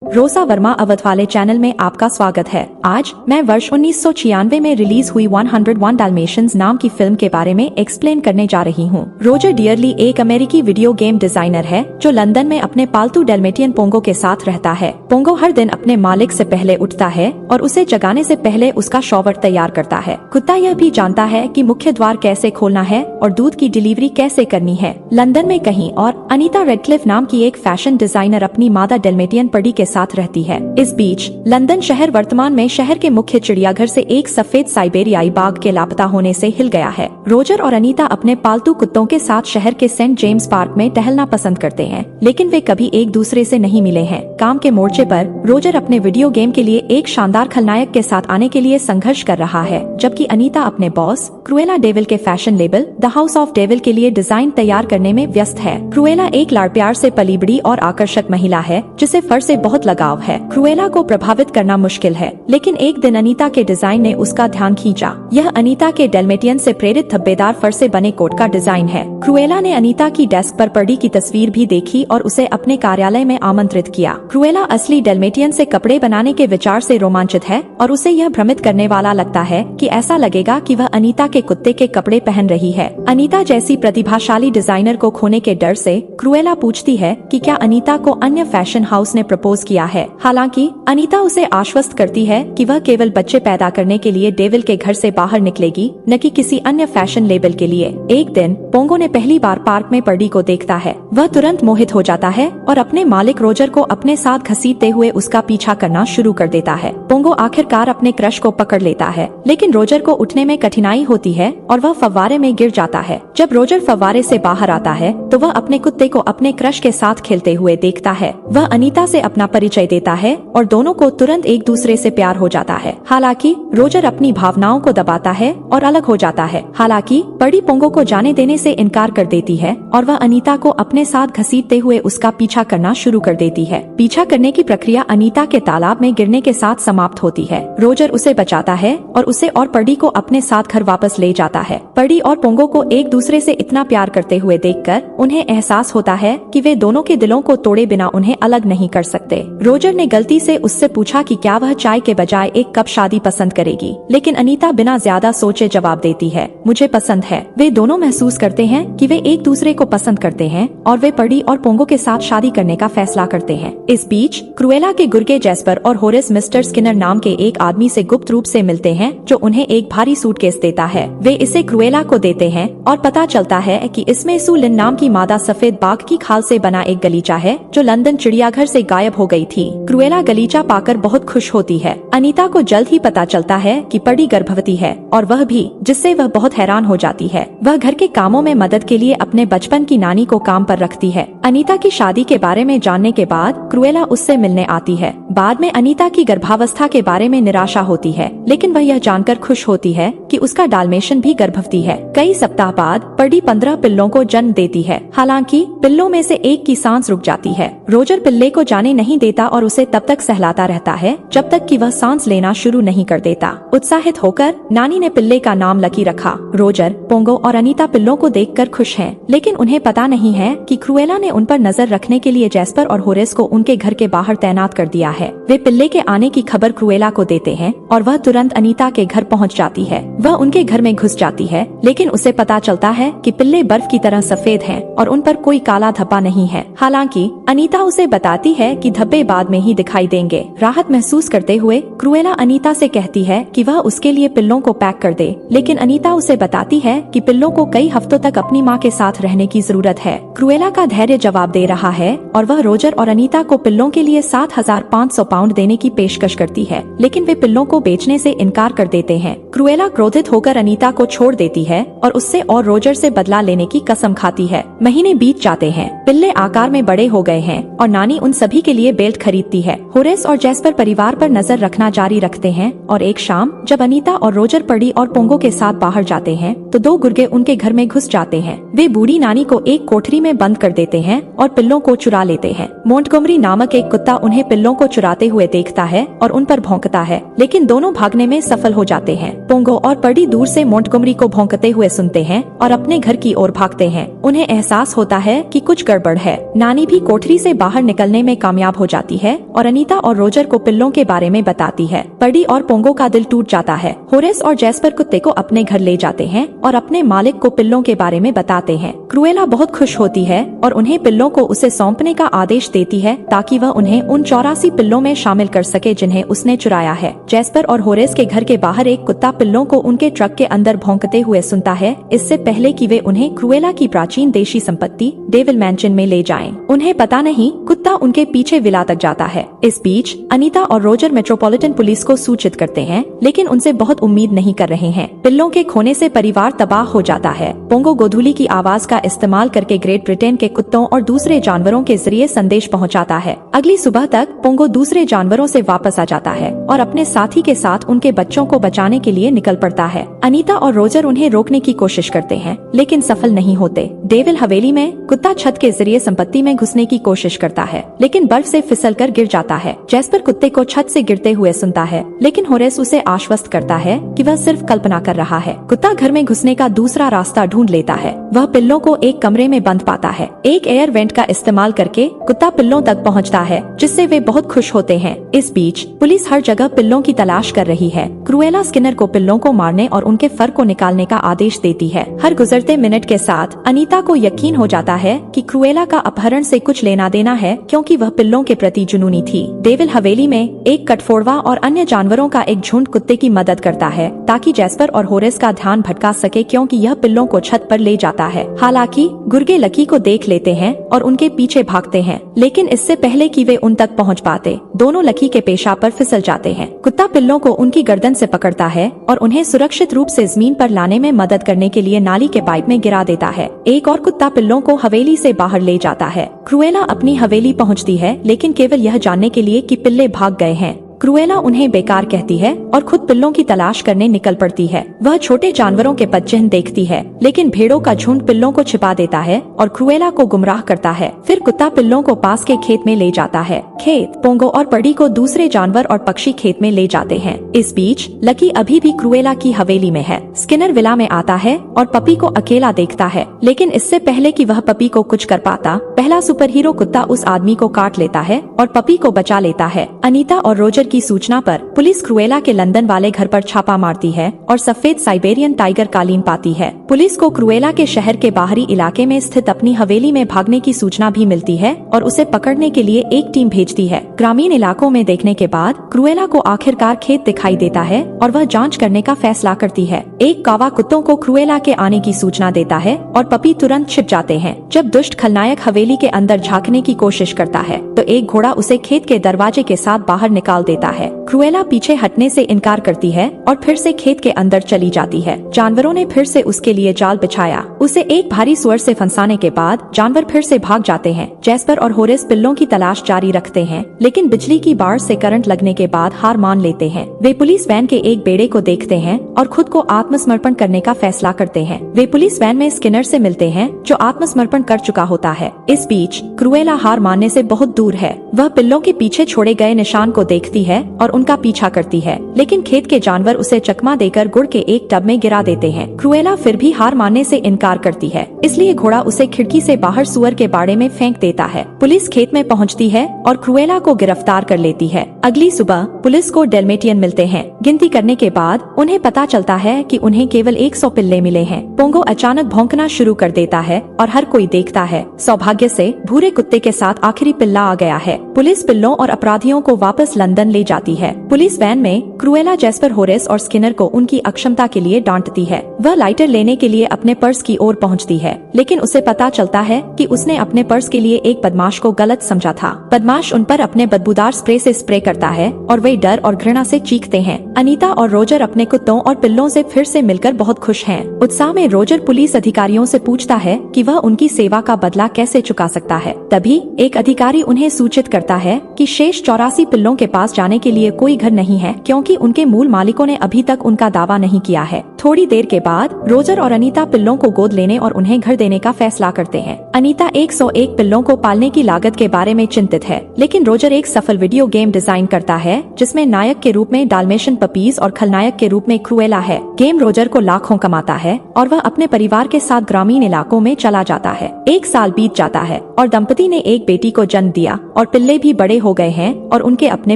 रोसा वर्मा अवध वाले चैनल में आपका स्वागत है। आज मैं वर्ष 1996 में रिलीज हुई 101 डाल्मेशियंस नाम की फिल्म के बारे में एक्सप्लेन करने जा रही हूँ। रोजर डियरली एक अमेरिकी वीडियो गेम डिजाइनर है जो लंदन में अपने पालतू डेल्मेटियन पोंगो के साथ रहता है। पोंगो हर दिन अपने मालिक से पहले उठता है और उसे जगाने से पहले उसका शॉवर तैयार करता है। कुत्ता यह भी जानता है कि मुख्य द्वार कैसे खोलना है और दूध की डिलीवरी कैसे करनी है। लंदन में कहीं और अनीता रेडक्लिफ नाम की एक फैशन डिजाइनर अपनी मादा डेल्मेटियन पड़ी के साथ रहती है। इस बीच लंदन शहर वर्तमान में शहर के मुख्य चिड़ियाघर से एक सफेद साइबेरियाई बाघ के लापता होने से हिल गया है। रोजर और अनीता अपने पालतू कुत्तों के साथ शहर के सेंट जेम्स पार्क में टहलना पसंद करते हैं, लेकिन वे कभी एक दूसरे से नहीं मिले हैं। काम के मोर्चे पर रोजर अपने वीडियो गेम के लिए एक शानदार खलनायक के साथ आने के लिए संघर्ष कर रहा है, जबकि अनीता अपने बॉस क्रुएला डेविल के fashion label the house of devil के लिए डिजाइन तैयार करने में व्यस्त है। क्रुएला एक लाड़-प्यार से पली बड़ी और आकर्षक महिला है जिसे फर से बहुत लगाव है। क्रुएला को प्रभावित करना मुश्किल है, लेकिन एक दिन अनीता के डिजाइन ने उसका ध्यान खींचा। यह अनीता के डेल्मेटियन से प्रेरित धब्बेदार फर से बने कोट का डिजाइन है। क्रुएला ने अनीता की डेस्क पर पड़ी की तस्वीर भी देखी और उसे अपने कार्यालय में आमंत्रित किया। क्रुएला असली डेल्मेटियन से कपड़े बनाने के विचार से रोमांचित है और उसे यह भ्रमित करने वाला लगता है कि ऐसा लगेगा कि वह अनीता के कुत्ते के कपड़े पहन रही है। अनीता जैसी प्रतिभाशाली डिजाइनर को खोने के डर से क्रुएला पूछती है कि क्या अनीता को अन्य फैशन हाउस ने प्रपोज किया है। हालांकि अनीता उसे आश्वस्त करती है कि वह केवल बच्चे पैदा करने के लिए डेविल के घर से बाहर निकलेगी, न कि किसी अन्य फैशन लेबल के लिए। एक दिन पोंगो ने पहली बार पार्क में पर्डी को देखता है। वह तुरंत मोहित हो जाता है और अपने मालिक रोजर को अपने साथ घसीटते हुए उसका पीछा करना शुरू कर देता है। पोंगो आखिरकार अपने क्रश को पकड़ लेता है, लेकिन रोजर को उठने में कठिनाई होती है और वह फव्वारे में गिर जाता है। जब रोजर फव्वारे से बाहर आता है तो वह अपने कुत्ते को अपने क्रश के साथ खेलते हुए देखता है। वह अनीता से अपना परिचय देता है और दोनों को तुरंत एक दूसरे से प्यार हो जाता है। हालांकि रोजर अपनी भावनाओं को दबाता है और अलग हो जाता है। हालांकि बड़ी पोंगो को जाने देने से इनकार कर देती है और वह अनीता को अपने साथ घसीटते हुए उसका पीछा करना शुरू कर देती है। पीछा करने की प्रक्रिया अनीता के तालाब में गिरने के साथ समाप्त होती है। रोजर उसे बचाता है और उसे और पर्डी को अपने साथ घर वापस ले जाता है। पर्डी और पोंगो को एक दूसरे से इतना प्यार करते हुए देखकर उन्हें एहसास होता है कि वे दोनों के दिलों को तोड़े बिना उन्हें अलग नहीं कर सकते। रोजर ने गलती से उससे पूछा कि क्या वह चाय के बजाय एक कप शादी पसंद करेगी, लेकिन अनीता बिना ज्यादा सोचे जवाब देती है, मुझे पसंद है। वे दोनों महसूस करते हैं कि वे एक दूसरे को पसंद करते हैं और वे पर्डी और पोंगो के साथ शादी करने का फैसला करते हैं। इस बीच क्रुएला के गुर्गे जैस्पर और होरेस मिस्टर स्किनर नाम के एक आदमी से गुप्त रूप से मिलते हैं जो उन्हें एक भारी सूटकेस देता है। वे इसे क्रुएला को देते हैं और पता चलता है कि इसमें सू लिन नाम की मादा सफेद बाघ की खाल से बना एक गलीचा है जो लंदन चिड़ियाघर से गायब हो गई थी। क्रुएला गलीचा पाकर बहुत खुश होती है। अनीता को जल्द ही पता चलता है कि पर्डी गर्भवती है और वह भी, जिससे वह बहुत हैरान हो जाती है। वह घर के कामों में मदद के लिए अपने बचपन की नानी को काम पर रखती है। अनीता की शादी के बारे में जानने के बाद क्रुएला उससे मिलने आती है। बाद में अनीता की गर्भावस्था के बारे में निराशा होती है, लेकिन वह यह जानकर खुश होती है कि उसका डाल्मेशियन भी गर्भवती है। कई सप्ताह बाद पर्डी 15 पिल्लों को जन्म देती है। हालांकि पिल्लों में से एक की सांस रुक जाती है। रोजर पिल्ले को जाने नहीं देता और उसे तब तक सहलाता रहता है जब तक कि वह सांस लेना शुरू नहीं कर देता। उत्साहित होकर नानी ने पिल्ले का नाम लकी रखा। रोजर, पोंगो और अनीता पिल्लों को देखकर खुश हैं, लेकिन उन्हें पता नहीं है कि क्रुएला ने उन पर नजर रखने के लिए जैस्पर और होरेस को उनके घर के बाहर तैनात कर दिया है। वे पिल्ले के आने की खबर क्रुएला को देते हैं और वह तुरंत अनीता के घर पहुंच जाती है। वह उनके घर में घुस जाती है, लेकिन उसे पता चलता है कि पिल्ले बर्फ की तरह सफेद हैं और उन पर कोई काला धब्बा नहीं है। हालांकि अनीता उसे बताती है कि धब्बे बाद में ही दिखाई देंगे। राहत महसूस करते हुए क्रुएला अनीता से कहती है कि वह उसके लिए पिल्लों को पैक कर दे, लेकिन अनीता उसे बताती है कि पिल्लों को कई हफ्तों तक अपनी माँ के साथ रहने की जरूरत है। क्रुएला का धैर्य जवाब दे रहा है और वह रोजर और अनीता को पिल्लों के लिए 7,500 पाउंड देने की पेशकश करती है, लेकिन वे पिल्लों को बेचने से इनकार कर देते हैं। क्रुएला क्रोधित होकर अनीता को छोड़ देती है और उससे और रोजर से बदला लेने की कसम खाती है। महीने बीत जाते हैं, पिल्ले आकार में बड़े हो गए हैं और नानी उन सभी के लिए बेल्ट खरीदती है। होरेस और जैस्पर परिवार पर नजर रखना जारी रखते हैं और एक शाम जब अनीता और रोजर पर्डी और पोंगो के साथ बाहर जाते हैं तो दो गुर्गे उनके घर में घुस जाते हैं। वे बूढ़ी नानी को एक कोठरी में बंद कर देते हैं और पिल्लों को चुरा लेते हैं। मोंटगोमरी नामक एक कुत्ता उन्हें पिल्लों को चुराते हुए देखता है और उन पर भौंकता है, लेकिन दोनों भागने में सफल हो जाते हैं। पोंगो और पर्डी दूर से मोंटगोमरी को भौंकते हुए सुनते हैं और अपने घर की ओर भागते हैं। उन्हें एहसास होता है कि कुछ गड़बड़ है। नानी भी कोठरी से बाहर निकलने में कामयाब हो जाती है और अनीता और रोजर को पिल्लों के बारे में बताती है। पर्डी और पोंगो का दिल टूट जाता है। होरेस और जैस्पर कुत्ते को अपने घर ले जाते हैं और अपने मालिक को पिल्लों के बारे में बताते हैं। क्रुएला बहुत खुश होती है और उन्हें पिल्लों को उसे सौंपने का आदेश देती है ताकि वह उन्हें उन 84 पिल्लों में शामिल कर सके जिन्हें उसने चुराया है। जैस्पर और होरेस के घर के बाहर एक कुत्ता पिल्लों को उनके ट्रक के अंदर भौंकते हुए सुनता है, इससे पहले कि वे उन्हें क्रुएला की प्राचीन देशी संपत्ति डेविल मैंशन में ले जाएं। उन्हें पता नहीं कुत्ता उनके पीछे विला तक जाता है। इस बीच अनीता और रोजर मेट्रोपॉलिटन पुलिस को सूचित करते हैं, लेकिन उनसे बहुत उम्मीद नहीं कर रहे हैं। पिल्लों के खोने से परिवार तबाह हो जाता है। पोंगो गोधूली की आवाज का इस्तेमाल करके ग्रेट ब्रिटेन के कुत्तों और दूसरे जानवरों के जरिए संदेश पहुंचाता है। अगली सुबह तक पोंगो दूसरे जानवरों से वापस आ जाता है और अपने साथी के साथ उनके बच्चों को बचाने के लिए निकल पड़ता है। अनीता और रोजर उन्हें रोकने की कोशिश करते हैं, लेकिन सफल नहीं होते। डेविल हवेली में कुत्ता छत के जरिए संपत्ति में घुसने की कोशिश करता है, लेकिन बर्फ से फिसलकर गिर जाता है। जैस्पर कुत्ते को छत से गिरते हुए सुनता है, लेकिन होरेस उसे आश्वस्त करता है कि वह सिर्फ कल्पना कर रहा है। कुत्ता घर में घुसने का दूसरा रास्ता ढूंढ लेता है। वह पिल्लों को एक कमरे में बंद पाता है। एक एयर वेंट का इस्तेमाल करके कुत्ता पिल्लों तक पहुंचता है, जिससे वे बहुत खुश होते हैं। इस बीच पुलिस हर जगह पिल्लों की तलाश कर रही है। क्रुएला स्किनर को पिल्लों को मारने और उनके फर को निकालने का आदेश देती है। हर गुजरते मिनट के साथ अनीता को यकीन हो जाता है कि क्रुएला का अपहरण से कुछ लेना देना है, क्योंकि वह पिल्लों के प्रति जुनूनी थी। डेविल हवेली में एक कटफोड़वा और अन्य जानवरों का एक झुंड कुत्ते की मदद करता है ताकि जैस्पर और होरेस का ध्यान भटका सके, क्योंकि यह पिल्लों को छत पर ले जाता है। हालांकि गुर्गे लकी को देख लेते हैं और उनके पीछे भागते हैं, लेकिन इससे पहले कि वे उन तक पहुंच पाते, दोनों लकी के पेशाब पर फिसल जाते हैं। कुत्ता पिल्लों को उनकी गर्दन से पकड़ता है और उन्हें सुरक्षित रूप से जमीन पर लाने में मदद करने के लिए नाली के पाइप में गिरा देता है। एक और कुत्ता पिल्लों को हवेली से बाहर ले जाता है। क्रुएला अपनी हवेली पहुंचती है, लेकिन केवल यह जानने के लिए कि पिल्ले भाग गए हैं। क्रुएला उन्हें बेकार कहती है और खुद पिल्लों की तलाश करने निकल पड़ती है। वह छोटे जानवरों के पदचिह्न देखती है, लेकिन भेड़ों का झुंड पिल्लों को छिपा देता है और क्रुएला को गुमराह करता है। फिर कुत्ता पिल्लों को पास के खेत में ले जाता है। खेत पोंगो और पर्डी को दूसरे जानवर और पक्षी खेत में ले जाते हैं। इस बीच लकी अभी भी क्रुएला की हवेली में है। स्किनर विला में आता है और पपी को अकेला देखता है, लेकिन इससे पहले कि वह पपी को कुछ कर पाता, पहला सुपर हीरो कुत्ता उस आदमी को काट लेता है और पपी को बचा लेता है। अनीता और रोजर की सूचना पर पुलिस क्रुएला के लंदन वाले घर पर छापा मारती है और सफेद साइबेरियन टाइगर कालीन पाती है। पुलिस को क्रुएला के शहर के बाहरी इलाके में स्थित अपनी हवेली में भागने की सूचना भी मिलती है और उसे पकड़ने के लिए एक टीम भेजती है। ग्रामीण इलाकों में देखने के बाद क्रुएला को आखिरकार खेत दिखाई देता है और वह जांच करने का फैसला करती है। एक कावा कुत्तों को क्रुएला के आने की सूचना देता है और पपी तुरंत छिप जाते हैं। जब दुष्ट खलनायक हवेली के अंदर झांकने की कोशिश करता है तो एक घोड़ा उसे खेत के दरवाजे के साथ बाहर निकाल देता है। क्रुएला पीछे हटने से इनकार करती है और फिर से खेत के अंदर चली जाती है। जानवरों ने फिर से उसके लिए जाल बिछाया। उसे एक भारी सुअर से फंसाने के बाद जानवर फिर से भाग जाते हैं। जैस्पर और होरेस पिल्लों की तलाश जारी रखते हैं, लेकिन बिजली की बाड़ से करंट लगने के बाद हार मान लेते हैं। वे पुलिस वैन के एक बेड़े को देखते हैं और खुद को आत्मसमर्पण करने का फैसला करते हैं। वे पुलिस वैन में स्किनर से मिलते हैं, जो आत्मसमर्पण कर चुका होता है। इस बीच क्रुएला हार मानने से बहुत दूर है। वह पिल्लों के पीछे छोड़े गए निशान को देखती है और उनका पीछा करती है, लेकिन खेत के जानवर उसे चकमा देकर गुड़ के एक टब में गिरा देते हैं। क्रुएला फिर भी हार मानने से इनकार करती है, इसलिए घोड़ा उसे खिड़की से बाहर सुअर के बाड़े में फेंक देता है। पुलिस खेत में पहुंचती है और क्रुएला को गिरफ्तार कर लेती है। अगली सुबह पुलिस को डेल्मेटियन मिलते हैं। गिनती करने के बाद उन्हें पता चलता है कि उन्हें केवल 100 पिल्ले मिले हैं। पोंगो अचानक भौंकना शुरू कर देता है और हर कोई देखता है। सौभाग्य से भूरे कुत्ते के साथ आखिरी पिल्ला आ गया है। पुलिस पिल्लों और अपराधियों को वापस लंदन ले जाती है। पुलिस वैन में क्रुएला जैस्पर, होरेस और स्किनर को उनकी अक्षमता के लिए डांटती है। वह लाइटर लेने के लिए अपने पर्स की ओर पहुंचती है, लेकिन उसे पता चलता है कि उसने अपने पर्स के लिए एक बदमाश को गलत समझा था। बदमाश उन पर अपने बदबूदार स्प्रे से स्प्रे करता है और वे डर और घृणा से चीखते हैं। अनीता और रोजर अपने कुत्तों और पिल्लों से फिर से मिलकर बहुत खुश हैं। उत्साह में रोजर पुलिस अधिकारियों से पूछता है कि वह उनकी सेवा का बदला कैसे चुका सकता है। तभी एक अधिकारी उन्हें सूचित करता है कि शेष 84 पिल्लों के पास जाने के लिए कोई घर नहीं है क्योंकि उनके मूल मालिकों ने अभी तक उनका दावा नहीं किया है। थोड़ी देर के बाद रोजर और अनीता पिल्लों को गोद लेने और उन्हें घर देने का फैसला करते हैं। अनीता 101 पिल्लों को पालने की लागत के बारे में चिंतित है, लेकिन रोजर एक सफल वीडियो गेम डिजाइन करता है जिसमें नायक के रूप में डाल्मेशियन पपीज और खलनायक के रूप में क्रूएला है। गेम रोजर को लाखों कमाता है और वह अपने परिवार के साथ ग्रामीण इलाकों में चला जाता है। 1 साल बीत जाता है और दंपति ने एक बेटी को जन्म दिया और पिल्ले भी बड़े हो गए हैं और उनके अपने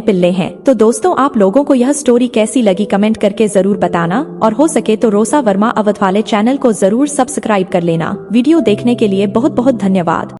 पिल्ले हैं। तो दोस्तों, आप लोगों को यह स्टोरी कैसी लगी कमेंट करके जरूर बताना और हो सके तो रोसा वर्मा अवध वाले चैनल को जरूर सब्सक्राइब कर लेना। वीडियो देखने के लिए बहुत बहुत धन्यवाद।